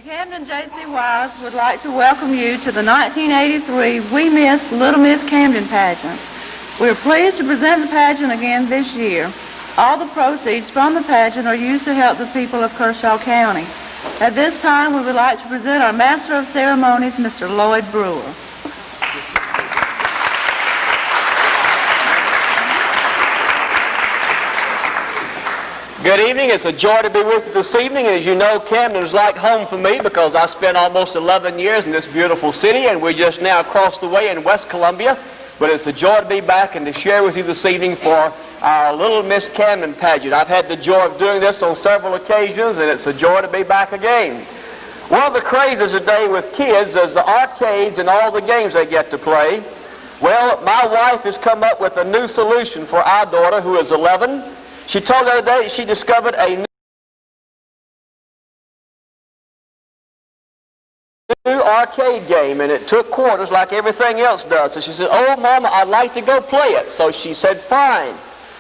The Camden JCYs would like to welcome you to the 1983 We Miss Little Miss Camden pageant. We are pleased to present the pageant again this year. All the proceeds from the pageant are used to help the people of Kershaw County. At this time, we would like to present our Master of Ceremonies, Mr. Lloyd Brewer. Good evening. It's a joy to be with you this evening. As you know, Camden is like home for me because I spent almost 11 years in this beautiful city, and we're just now across the way in West Columbia. But it's a joy to be back and to share with you this evening for our Little Miss Camden pageant. I've had the joy of doing this on several occasions, and it's a joy to be back again. One of the crazes today with kids is the arcades and all the games they get to play. Well, my wife has come up with a new solution for our daughter, who is 11. She told the other day she discovered a new arcade game, and it took quarters like everything else does. So she said, "Oh, Mama, I'd like to go play it." So she said, "Fine."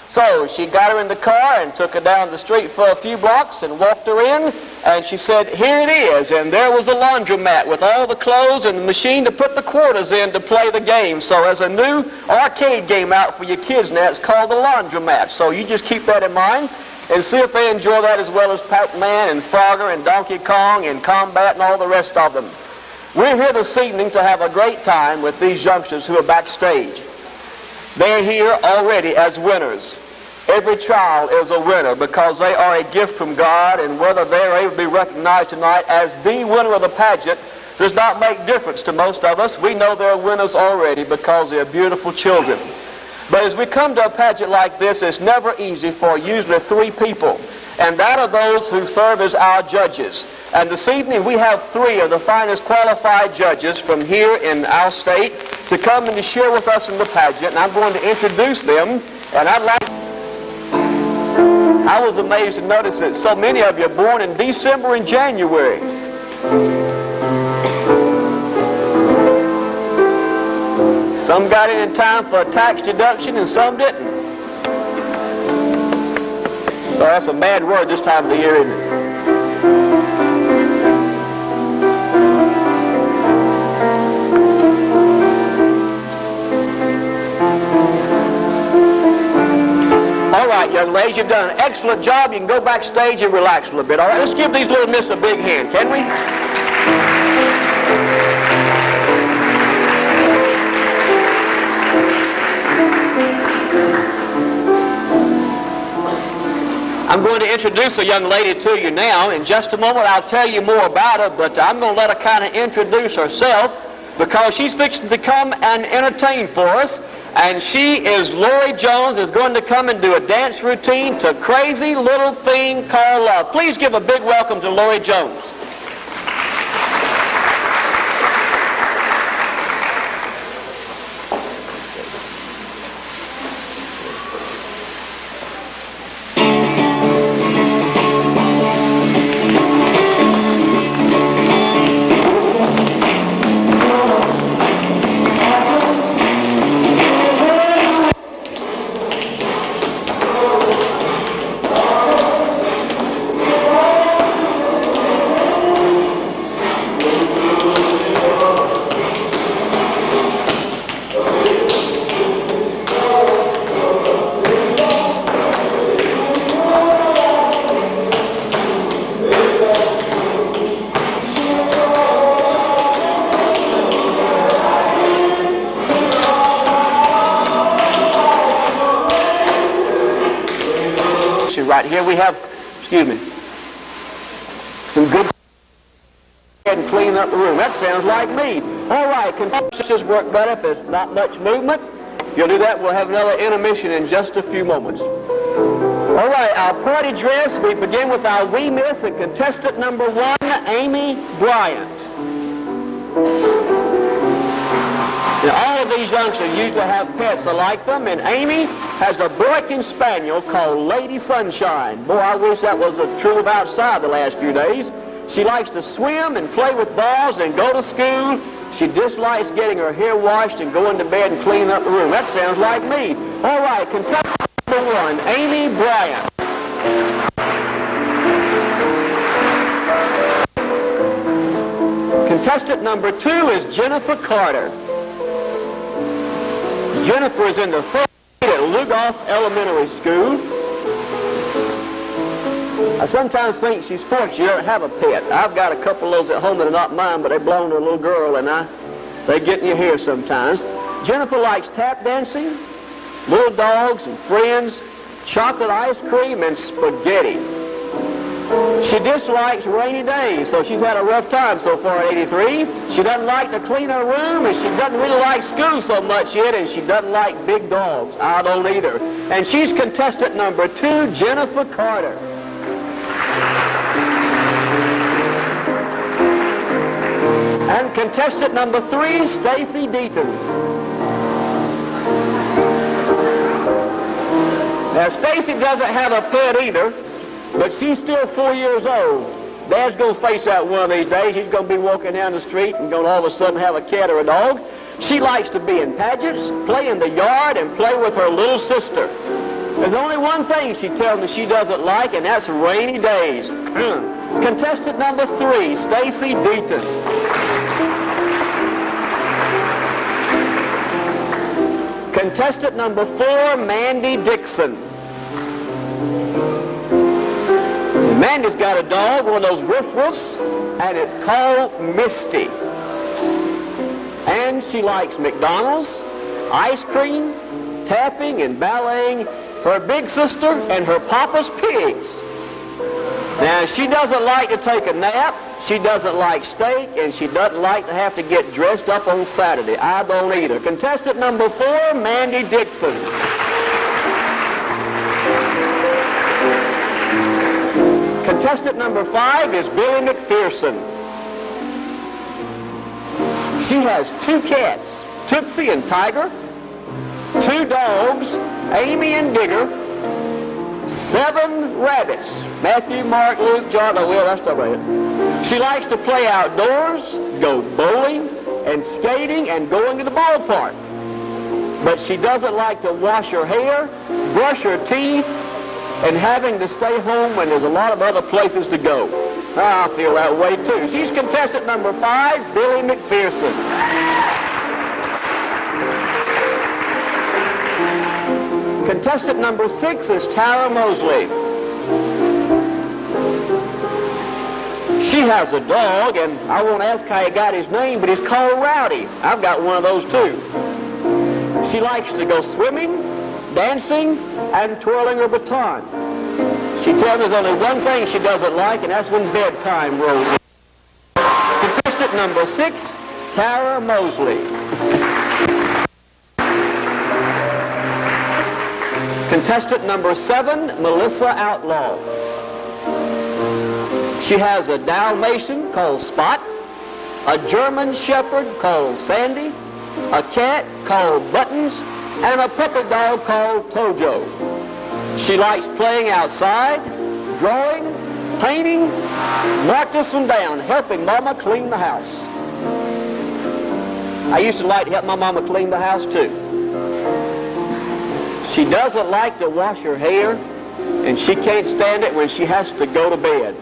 So she got her in the car and took her down the street for a few blocks and walked her in, and she said, "Here it is." And there was a laundromat with all the clothes and the machine to put the quarters in to play the game. So there's a new arcade game out for your kids now. It's called the Laundromat. So you just keep that in mind and see if they enjoy that as well as Pac-Man and Frogger and Donkey Kong and Combat and all the rest of them. We're here this evening to have a great time with these youngsters who are backstage. They're here already as winners. Every child is a winner because they are a gift from God, and whether they're able to be recognized tonight as the winner of the pageant does not make difference to most of us. We know they're winners already because they're beautiful children. But as we come to a pageant like this, it's never easy for usually three people, and that are those who serve as our judges. And this evening we have three of the finest qualified judges from here in our state to come and to share with us in the pageant, and I'm going to introduce them. And I was amazed to notice that so many of you are born in December and January. Some got in time for a tax deduction and some didn't. So that's a bad word this time of the year, isn't it? All right, young ladies, you've done an excellent job. You can go backstage and relax a little bit. All right, let's give these little miss a big hand, can we? I'm going to introduce a young lady to you now. In just a moment, I'll tell you more about her, but I'm going to let her kind of introduce herself because she's fixing to come and entertain for us. And she is Lori Jones, is going to come and do a dance routine to Crazy Little Thing Called Love. Please give a big welcome to Lori Jones. Right here we have, some good and clean up the room. That sounds like me. All right, contestants work better if there's not much movement. If you'll do that, we'll have another intermission in just a few moments. All right, our party dress, we begin with our wee miss and contestant number 1, Amy Bryant. Now, all of these youngsters usually have pets. I like them, and Amy has a Boykin Spaniel called Lady Sunshine. Boy, I wish that was true of outside the last few days. She likes to swim and play with balls and go to school. She dislikes getting her hair washed and going to bed and cleaning up the room. That sounds like me. All right, contestant number 1, Amy Bryant. Contestant number 2 is Jennifer Carter. Jennifer is in the 3rd grade at Lugoff Elementary School. I sometimes think she's fortunate she doesn't have a pet. I've got a couple of those at home that are not mine, but they belong to a little girl, and they get in your hair sometimes. Jennifer likes tap dancing, little dogs and friends, chocolate ice cream, and spaghetti. She dislikes rainy days, so she's had a rough time so far at 83. She doesn't like to clean her room, and she doesn't really like school so much yet, and she doesn't like big dogs. I don't either. And she's contestant number 2, Jennifer Carter. And contestant number 3, Stacy Deaton. Now, Stacy doesn't have a pet either, but she's still 4 years old. Dad's going to face out one of these days. He's going to be walking down the street and going to all of a sudden have a cat or a dog. She likes to be in pageants, play in the yard, and play with her little sister. There's only one thing she tells me she doesn't like, and that's rainy days. Contestant number 3, Stacy Deaton. Contestant number 4, Mandy Dixon. Mandy's got a dog, one of those woof-woofs, and it's called Misty. And she likes McDonald's, ice cream, tapping, and balleting her big sister and her papa's pigs. Now, she doesn't like to take a nap, she doesn't like steak, and she doesn't like to have to get dressed up on Saturday. I don't either. Contestant number 4, Mandy Dixon. Contestant number 5 is Billy McPherson. She has 2 cats, Tootsie and Tiger, 2 dogs, Amy and Digger, 7 rabbits, Matthew, Mark, Luke, John, oh, well, that's not right. She likes to play outdoors, go bowling, and skating, and going to the ballpark. But she doesn't like to wash her hair, brush her teeth, and having to stay home when there's a lot of other places to go. I feel that way, too. She's contestant number 5, Billy McPherson. Contestant number 6 is Tara Mosley. She has a dog, and I won't ask how he got his name, but he's called Rowdy. I've got one of those, too. She likes to go swimming, dancing, and twirling her baton. She tells me there's only one thing she doesn't like, and that's when bedtime rolls in. Contestant number 6, Tara Mosley. Contestant number 7, Melissa Outlaw. She has a Dalmatian called Spot, a German Shepherd called Sandy, a cat called Buttons, and a puppy dog called Tojo. She likes playing outside, drawing, painting, mark this one down, helping Mama clean the house. I used to like to help my Mama clean the house too. She doesn't like to wash her hair, and she can't stand it when she has to go to bed.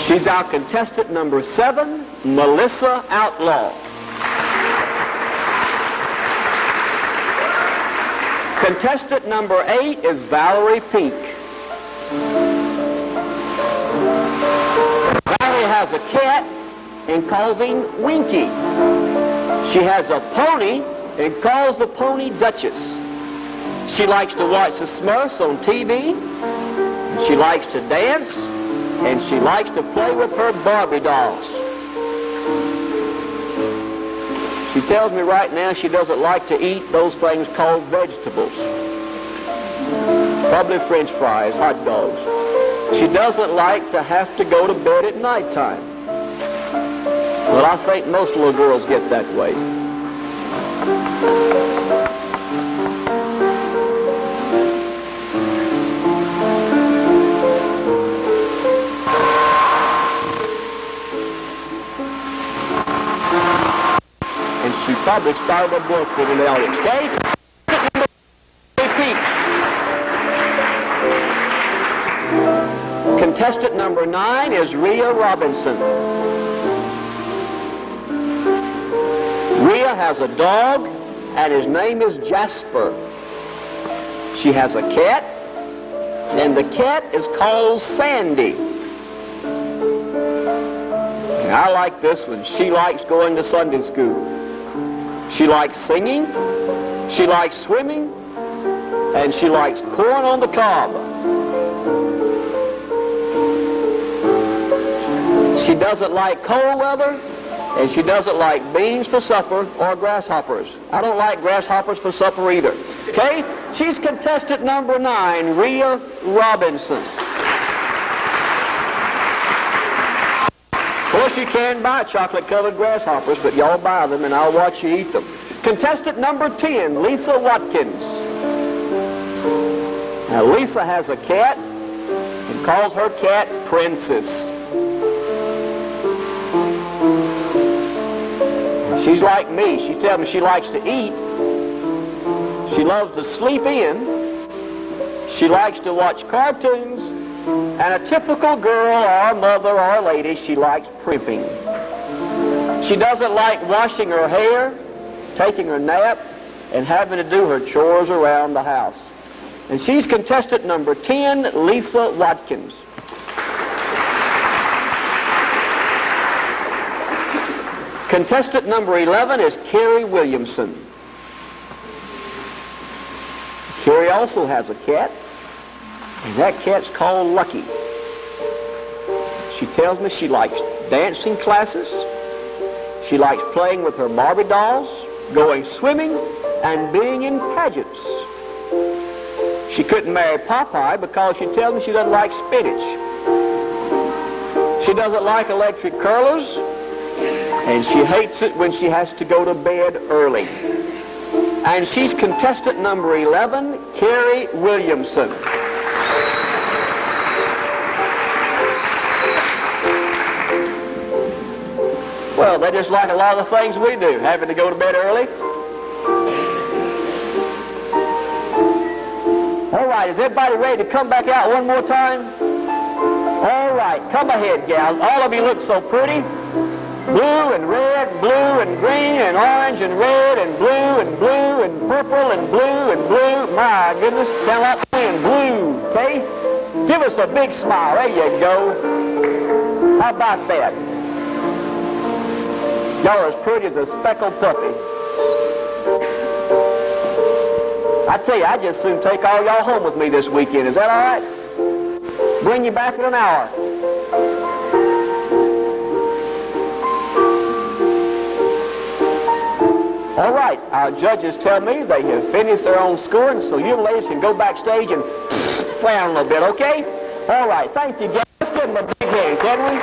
She's our contestant number 7, Melissa Outlaw. Contestant number 8 is Valerie Peak. Valerie has a cat and calls him Winky. She has a pony and calls the pony Duchess. She likes to watch the Smurfs on TV. She likes to dance. And she likes to play with her Barbie dolls. She tells me right now she doesn't like to eat those things called vegetables. Probably French fries, hot dogs. She doesn't like to have to go to bed at nighttime. Well, I think most little girls get that way. She probably started a book with an audience, okay? Contestant number 9 is Ria Robinson. Ria has a dog, and his name is Jasper. She has a cat, and the cat is called Sandy. And I like this one. She likes going to Sunday school. She likes singing, she likes swimming, and she likes corn on the cob. She doesn't like cold weather, and she doesn't like beans for supper or grasshoppers. I don't like grasshoppers for supper either. Okay? She's contestant number 9, Ria Robinson. Of course, you can buy chocolate-covered grasshoppers, but y'all buy them, and I'll watch you eat them. Contestant number 10, Lisa Watkins. Now, Lisa has a cat and calls her cat Princess. She's like me. She tells me she likes to eat. She loves to sleep in. She likes to watch cartoons. And a typical girl or mother or lady, she likes primping. She doesn't like washing her hair, taking her nap, and having to do her chores around the house. And she's contestant number 10, Lisa Watkins. Contestant number 11 is Carrie Williamson. Carrie also has a cat, and that cat's called Lucky. She tells me she likes dancing classes, she likes playing with her Barbie dolls, going swimming, and being in pageants. She couldn't marry Popeye because she tells me she doesn't like spinach. She doesn't like electric curlers, and she hates it when she has to go to bed early. And she's contestant number 11, Carrie Williamson. Well, they just like a lot of the things we do, having to go to bed early. All right, is everybody ready to come back out one more time? All right, come ahead, gals. All of you look so pretty. Blue and red, blue and green and orange and red and blue and blue and purple and blue and blue. My goodness, sound like saying blue, okay? Give us a big smile. There you go. How about that? Y'all are as pretty as a speckled puppy. I tell you, I'd just soon take all y'all home with me this weekend. Is that all right? Bring you back in an hour. All right, our judges tell me they have finished their own scoring, so you ladies can go backstage and play on a little bit, okay? All right, thank you, guys. Let's give them a big hand, can we?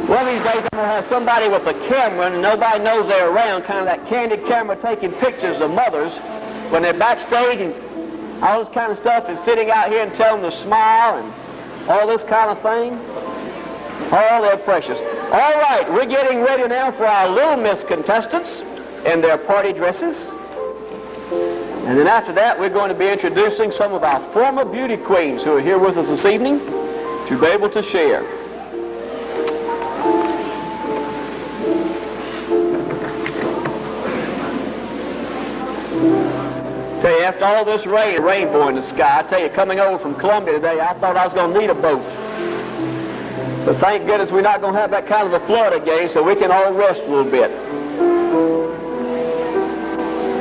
One of these days, I'm going to have somebody with a camera, and nobody knows they're around, kind of that candid camera taking pictures of mothers when they're backstage and all this kind of stuff, and sitting out here and telling them to smile and all this kind of thing. Oh, they're precious. All right, we're getting ready now for our Little Miss contestants in their party dresses. And then after that, we're going to be introducing some of our former beauty queens who are here with us this evening to be able to share. Tell you, after all this rainbow in the sky, I tell you, coming over from Columbia today, I thought I was going to need a boat. But thank goodness we're not going to have that kind of a flood again, so we can all rest a little bit.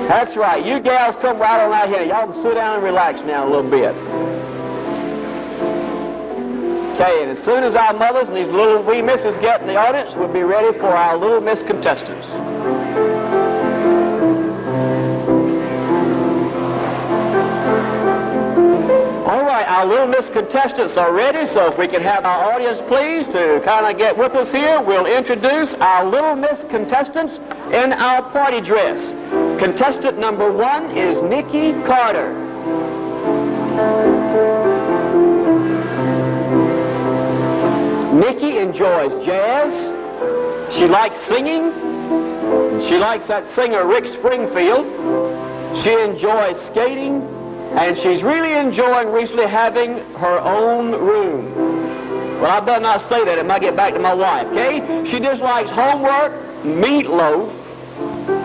That's right. You gals come right on out here. Y'all can sit down and relax now a little bit. Okay, and as soon as our mothers and these little wee misses get in the audience, we'll be ready for our Little Miss contestants. All right, our Little Miss contestants are ready, so if we can have our audience please to kind of get with us here, we'll introduce our Little Miss contestants in our party dress. Contestant number 1 is Nikki Carter. Nikki enjoys jazz, she likes singing, She likes that singer Rick Springfield. She enjoys skating, and she's really enjoying recently having her own room. Well, I better not say that. It might get back to my wife, okay? She dislikes homework, meatloaf,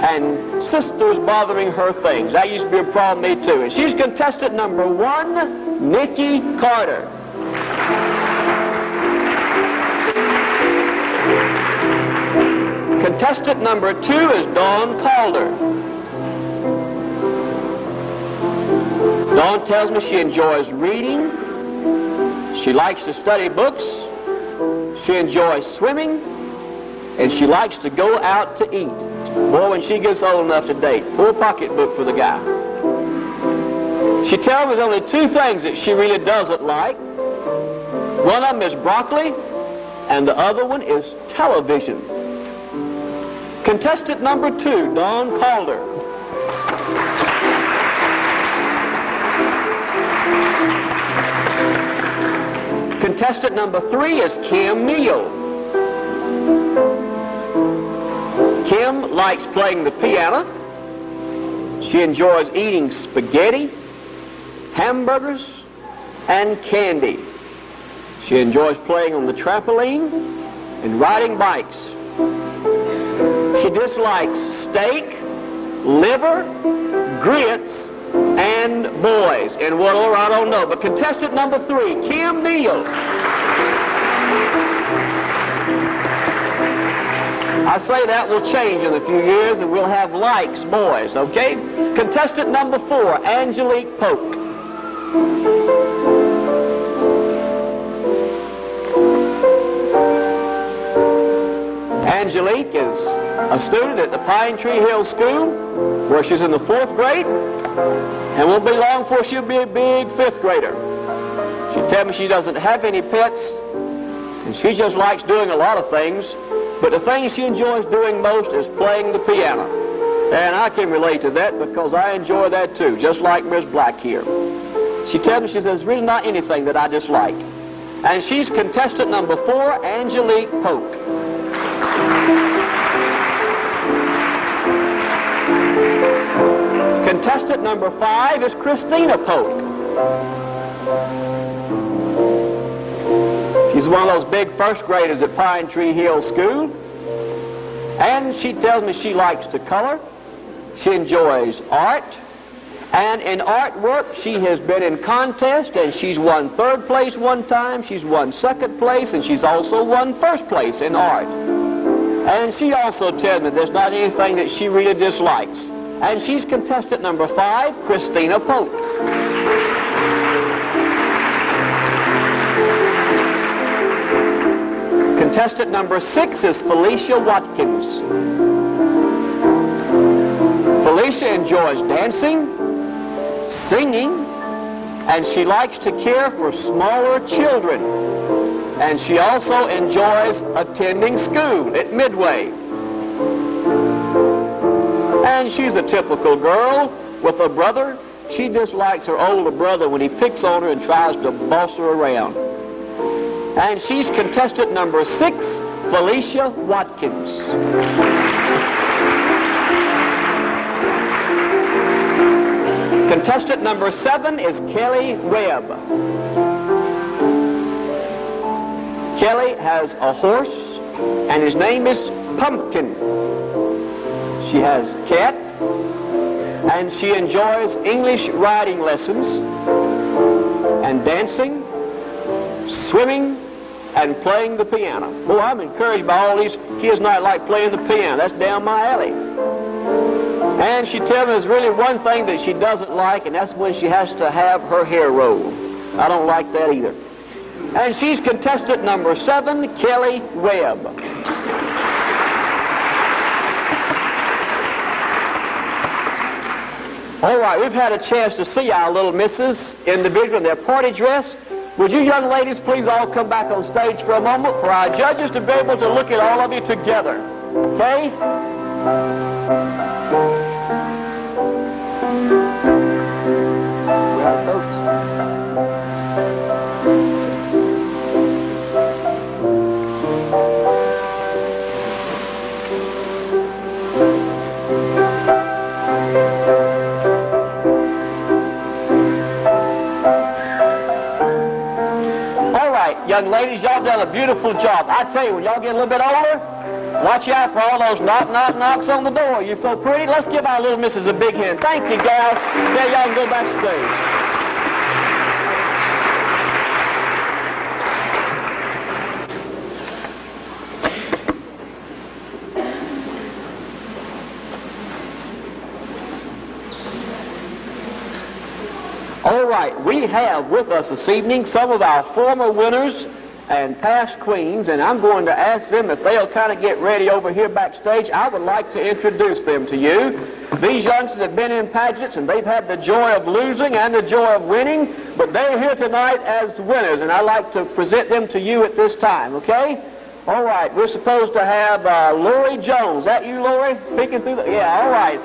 and sisters bothering her things. That used to be a problem with me, too. And she's contestant number 1, Nikki Carter. Contestant number 2 is Dawn Calder. Dawn tells me she enjoys reading. She likes to study books. She enjoys swimming. And she likes to go out to eat. Boy, when she gets old enough to date, full pocketbook for the guy. She tells me there's only 2 things that she really doesn't like. One of them is broccoli, and the other one is television. Contestant number 2, Dawn Calder. Contestant number 3 is Kim Neal. Kim likes playing the piano. She enjoys eating spaghetti, hamburgers, and candy. She enjoys playing on the trampoline and riding bikes. She dislikes steak, liver, grits, and boys. In what order, I don't know. But contestant number 3, Kim Neal. I say that will change in a few years, and we'll have likes boys, okay? Contestant number 4, Angelique Polk. Angelique is a student at the Pine Tree Hill School, where she's in the 4th grade, and won't be long before she'll be a big 5th grader. She tells me she doesn't have any pets, and she just likes doing a lot of things, but the thing she enjoys doing most is playing the piano. And I can relate to that because I enjoy that too, just like Miss Black here. She tells me, she says, there's really not anything that I dislike. And she's contestant number 4, Angelique Polk. Contestant number 5 is Christina Polk. She's one of those big 1st graders at Pine Tree Hill School. And she tells me she likes to color. She enjoys art. And in artwork, she has been in contests, and she's won 3rd place one time, she's won 2nd place, and she's also won 1st place in art. And she also tells me there's not anything that she really dislikes. And she's contestant number 5, Christina Polk. Contestant number 6 is Felicia Watkins. Felicia enjoys dancing, singing, and she likes to care for smaller children. And she also enjoys attending school at Midway. And she's a typical girl with a brother. She dislikes her older brother when he picks on her and tries to boss her around. And she's contestant number 6, Felicia Watkins. Contestant number 7 is Kelly Webb. Kelly has a horse, and his name is Pumpkin. She has a cat, and she enjoys English riding lessons, and dancing, swimming, and playing the piano. Boy, I'm encouraged by all these kids tonight like playing the piano. That's down my alley. And she tells me there's really one thing that she doesn't like, and that's when she has to have her hair rolled. I don't like that either. And she's contestant number 7, Kelly Webb. All right, we've had a chance to see our little misses individually in their party dress. Would you young ladies please all come back on stage for a moment for our judges to be able to look at all of you together, okay? Well, folks. young ladies, y'all done a beautiful job. I tell you, when y'all get a little bit older, watch out for all those knocks on the door. You're so pretty. Let's give our little missus a big hand. Thank you, guys. Now y'all can go backstage. All right, we have with us this evening some of our former winners and past queens, and I'm going to ask them if they'll kind of get ready over here backstage. I would like to introduce them to you. These youngsters have been in pageants, and they've had the joy of losing and the joy of winning, but they're here tonight as winners, and I'd like to present them to you at this time, okay? All right, we're supposed to have Lori Jones. Is that you, Lori? Peeking through the... Yeah, all right.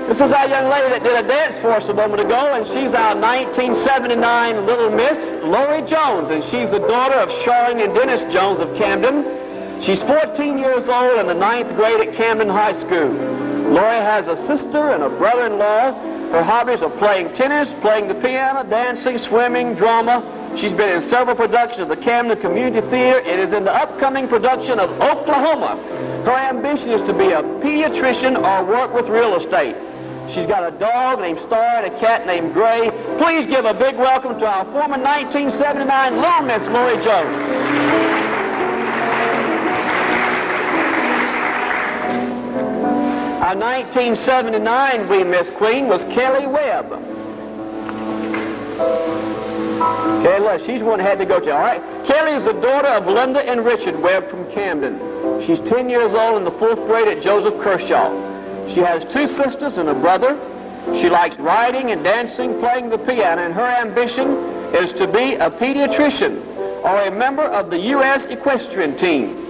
This is our young lady that did a dance for us a moment ago, and she's our 1979 Little Miss, Lori Jones, and she's the daughter of Charlene and Dennis Jones of Camden. She's 14 years old in the 9th grade at Camden High School. Lori has a sister and a brother-in-law. Her hobbies are playing tennis, playing the piano, dancing, swimming, drama. She's been in several productions of the Camden Community Theater and is in the upcoming production of Oklahoma. Her ambition is to be a pediatrician or work with real estate. She's got a dog named Star and a cat named Gray. Please give a big welcome to our former 1979 Little Miss Lori Jones. Our 1979 Wee Miss Queen was Kelly Webb. Kelly, she's one that had to go to. All right. Kelly is the daughter of Linda and Richard Webb from Camden. She's 10 years old in the 4th grade at Joseph Kershaw. She has 2 sisters and a brother. She likes riding and dancing, playing the piano, and her ambition is to be a pediatrician or a member of the U.S. equestrian team.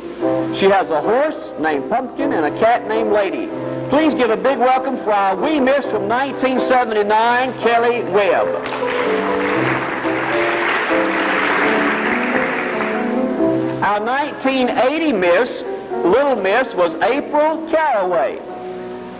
She has a horse named Pumpkin and a cat named Lady. Please give a big welcome for our Wee Miss from 1979, Kelly Webb. Our 1980 Miss, Little Miss, was April Caraway.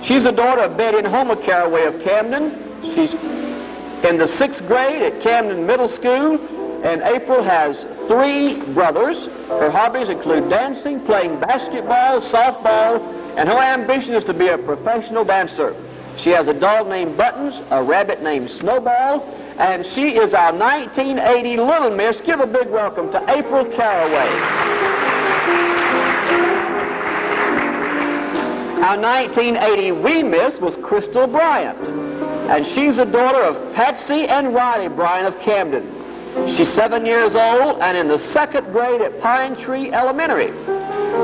She's the daughter of Betty and Homer Caraway of Camden. She's in the 6th grade at Camden Middle School, and April has 3 brothers. Her hobbies include dancing, playing basketball, softball, and her ambition is to be a professional dancer. She has a dog named Buttons, a rabbit named Snowball, and she is our 1980 Little Miss. Give a big welcome to April Caraway. Our 1980 Wee Miss was Crystal Bryant, and she's the daughter of Patsy and Riley Bryant of Camden. She's 7 years old and in the 2nd grade at Pine Tree Elementary.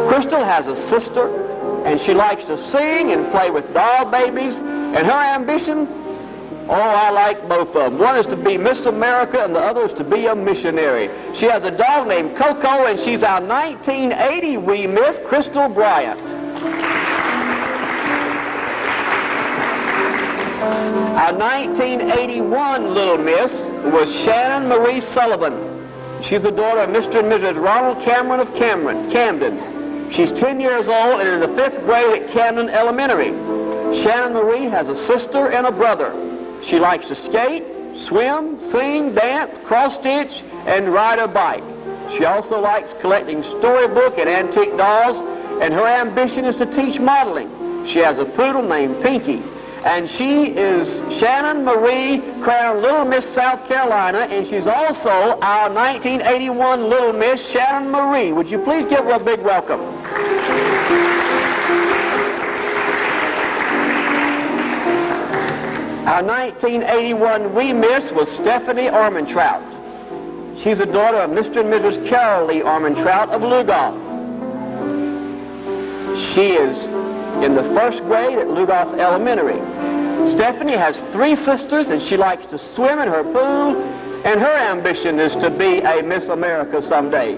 Crystal has a sister, and she likes to sing and play with doll babies, and her ambition, oh, I like both of them. One is to be Miss America, and the other is to be a missionary. She has a dog named Coco, and she's our 1980 Wee Miss, Crystal Bryant. Our 1981 Little Miss was Shannon Marie Sullivan. She's the daughter of Mr. and Mrs. Ronald Cameron of Camden. She's 10 years old and in the 5th grade at Camden Elementary. Shannon Marie has a sister and a brother. She likes to skate, swim, sing, dance, cross-stitch, and ride a bike. She also likes collecting storybook and antique dolls, and her ambition is to teach modeling. She has a poodle named Pinky, and she is Shannon Marie, crowned Little Miss South Carolina, and she's also our 1981 Little Miss, Shannon Marie. Would you please give her a big welcome? Our 1981 Wee Miss was Stephanie Armentrout. She's the daughter of Mr. and Mrs. Carol Lee Armentrout of Lugoff. She is in the 1st grade at Lugoff Elementary. Stephanie has 3 sisters, and she likes to swim in her pool, and her ambition is to be a Miss America someday.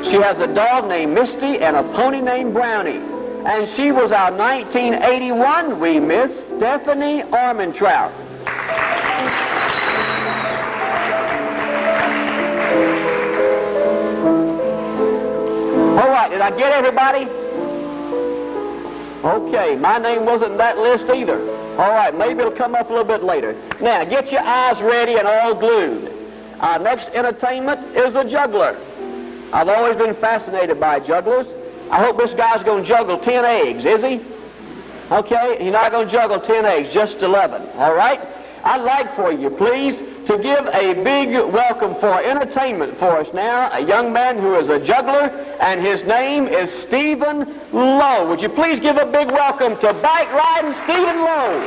She has a dog named Misty and a pony named Brownie, and she was our 1981 Wee Miss, Stephanie Armentrout. All right, did I get everybody? Okay, my name wasn't in that list either. All right, maybe it'll come up a little bit later. Now, get your eyes ready and all glued. Our next entertainment is a juggler. I've always been fascinated by jugglers. I hope this guy's going to juggle 10 eggs, is he? Okay, he's not going to juggle 10 eggs, just 11, all right? I'd like for you, please, to give a big welcome for entertainment for us now, a young man who is a juggler, and his name is Stephen Lowe. Would you please give a big welcome to bike riding Stephen Lowe?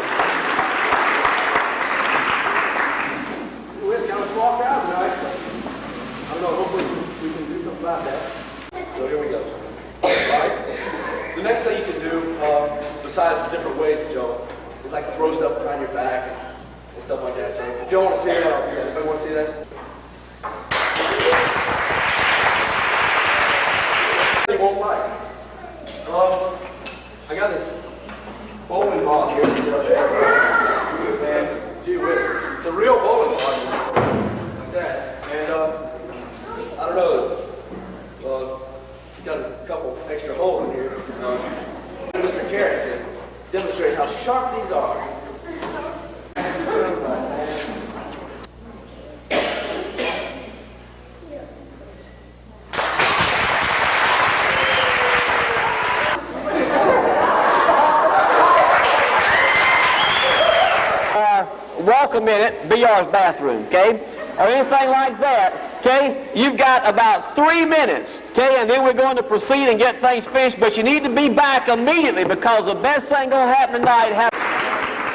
We're kind of a small crowd tonight. I don't know, hopefully we can do something about that. So here we go. All right? The next thing you can do, besides the different ways to jump, is like throw stuff behind your back and stuff like that. So if you don't want to see that, I'll do that. Anybody want to see that? You won't like. I got this bowling ball here. And gee whiz, it's a real bowling ball like that. And I don't know. Got a couple extra holes in here. Mr. Carrot to demonstrate how sharp these are. Welcome minute, BR's bathroom, okay? Or anything like that, okay? You've got about 3 minutes, okay? And then we're going to proceed and get things finished, but you need to be back immediately because the best thing going to happen tonight happens.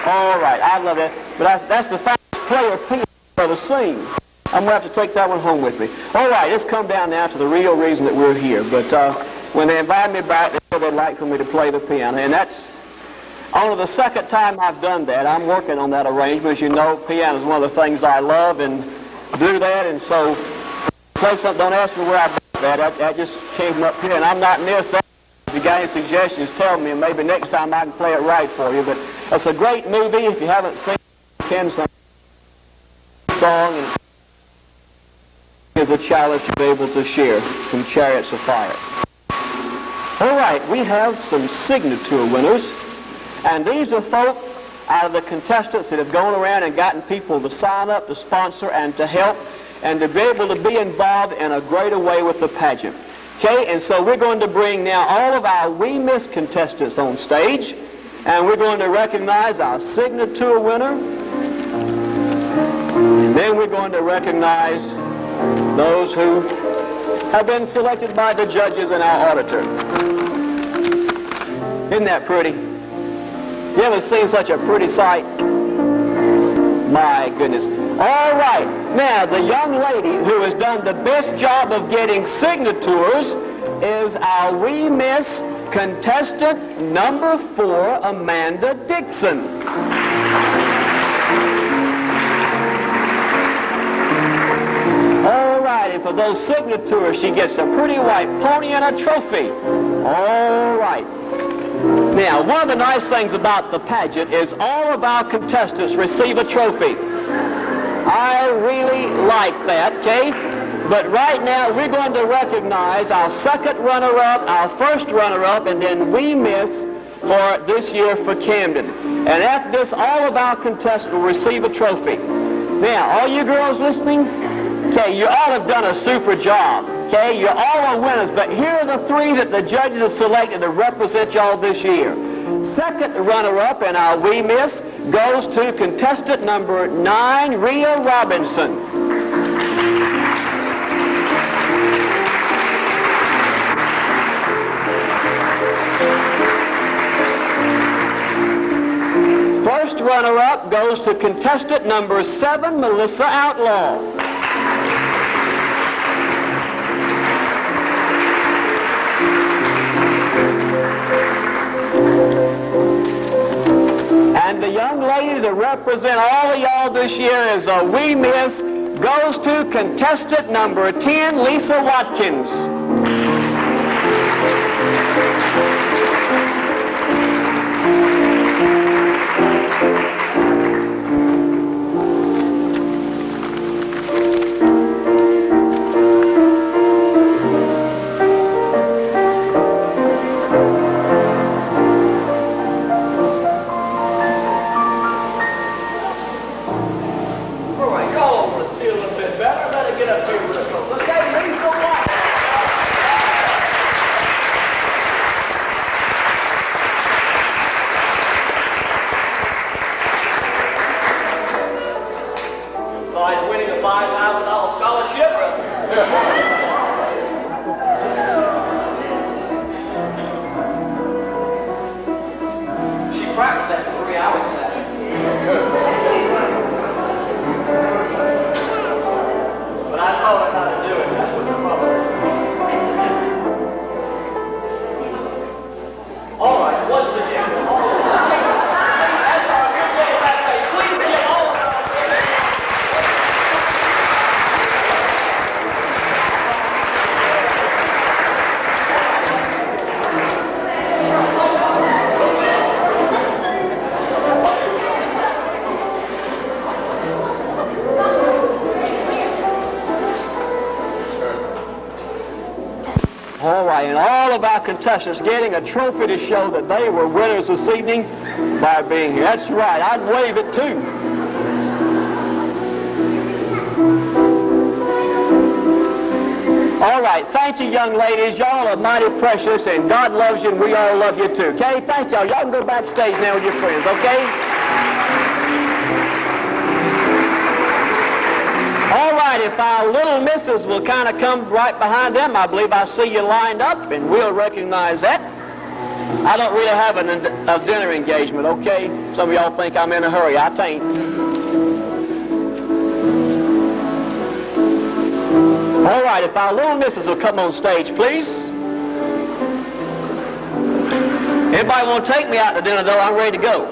All right, I love that. But that's the fastest player piece of the scene. I'm going to have to take that one home with me. All right, let's come down now to the real reason that we're here. But when they invited me back, they said they'd like for me to play the piano, and that's only the second time I've done that. I'm working on that arrangement. As you know, piano is one of the things I love and do that, and so play something. Don't ask me where I got that. That just came up here, and I'm not near that. If you got any suggestions, tell me, and maybe next time I can play it right for you. But it's a great movie. If you haven't seen it, Ken song, and is a challenge to be able to share from Chariots of Fire. All right, we have some signature winners. And these are folk out of the contestants that have gone around and gotten people to sign up, to sponsor, and to help, and to be able to be involved in a greater way with the pageant. Okay, and so we're going to bring now all of our We Miss contestants on stage, and we're going to recognize our signature winner, and then we're going to recognize those who have been selected by the judges and our auditor. Isn't that pretty? You haven't seen such a pretty sight? My goodness. All right. Now, the young lady who has done the best job of getting signatures is our We Miss contestant number 4, Amanda Dixon. All right. And for those signatures, she gets a pretty white pony and a trophy. All right. Now, one of the nice things about the pageant is all of our contestants receive a trophy. I really like that, okay? But right now, we're going to recognize our second runner-up, our first runner-up, and then We Miss for this year for Camden. And after this, all of our contestants will receive a trophy. Now, all you girls listening, okay, you all have done a super job. Okay, you're all are winners, but here are the 3 that the judges have selected to represent y'all this year. Second runner-up in our We Miss goes to contestant number 9, Ria Robinson. First runner-up goes to contestant number 7, Melissa Outlaw. And the young lady to represent all of y'all this year as a We Miss goes to contestant number 10, Lisa Watkins. All right, y'all want to see a little bit better. Better get up here with us. Okay, Lisa Watkins. besides winning a $5,000 scholarship. She practiced that for 3 hours a session. But I told her how to do it. That's what the problem is. All right, once again, all of us. That's our good day. That's a please give all of us. All right, and all of our contestants getting a trophy to show that they were winners this evening by being here. That's right, I'd wave it too. All right, thank you, young ladies. Y'all are mighty precious, and God loves you, and we all love you too. Okay, thank y'all. Y'all can go backstage now with your friends, okay? All right, if our little misses will kind of come right behind them, I believe I see you lined up, and we'll recognize that. I don't really have a dinner engagement, okay? Some of y'all think I'm in a hurry. I ain't. All right, if our little misses will come on stage, please. Anybody want to take me out to dinner, though? I'm ready to go.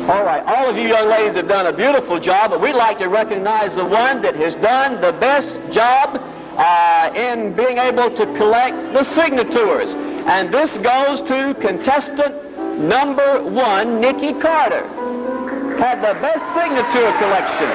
All right, all of you young ladies have done a beautiful job, but we'd like to recognize the one that has done the best job in being able to collect the signatures. And this goes to contestant number 1, Nikki Carter. Had the best signature collection.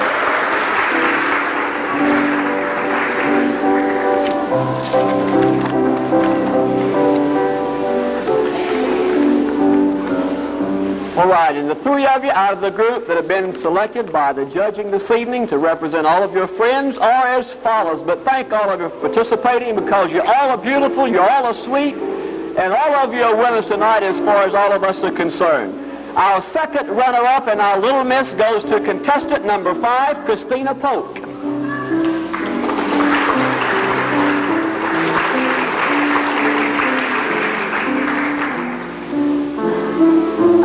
All right, and the 3 of you out of the group that have been selected by the judging this evening to represent all of your friends are as follows. But thank all of you for participating, because you all are beautiful, you all are sweet, and all of you are winners tonight as far as all of us are concerned. Our second runner-up and our little miss goes to contestant number 5, Christina Polk.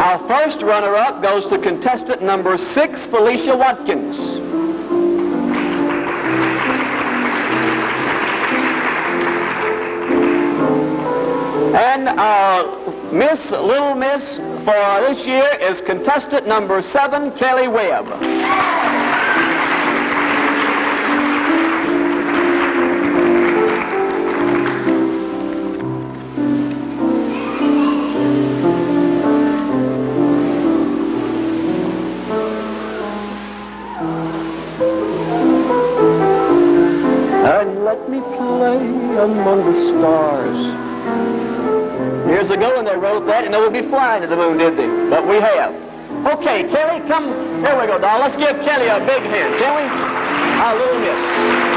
Our first runner-up goes to contestant number 6, Felicia Watkins. And our little miss for this year is contestant number 7, Kelly Webb. And let me play among the stars. Years ago when they wrote that, and they would be flying to the moon, did they? But we have. Okay, Kelly, come. There we go, doll. Let's give Kelly a big hand, can we? Our little miss.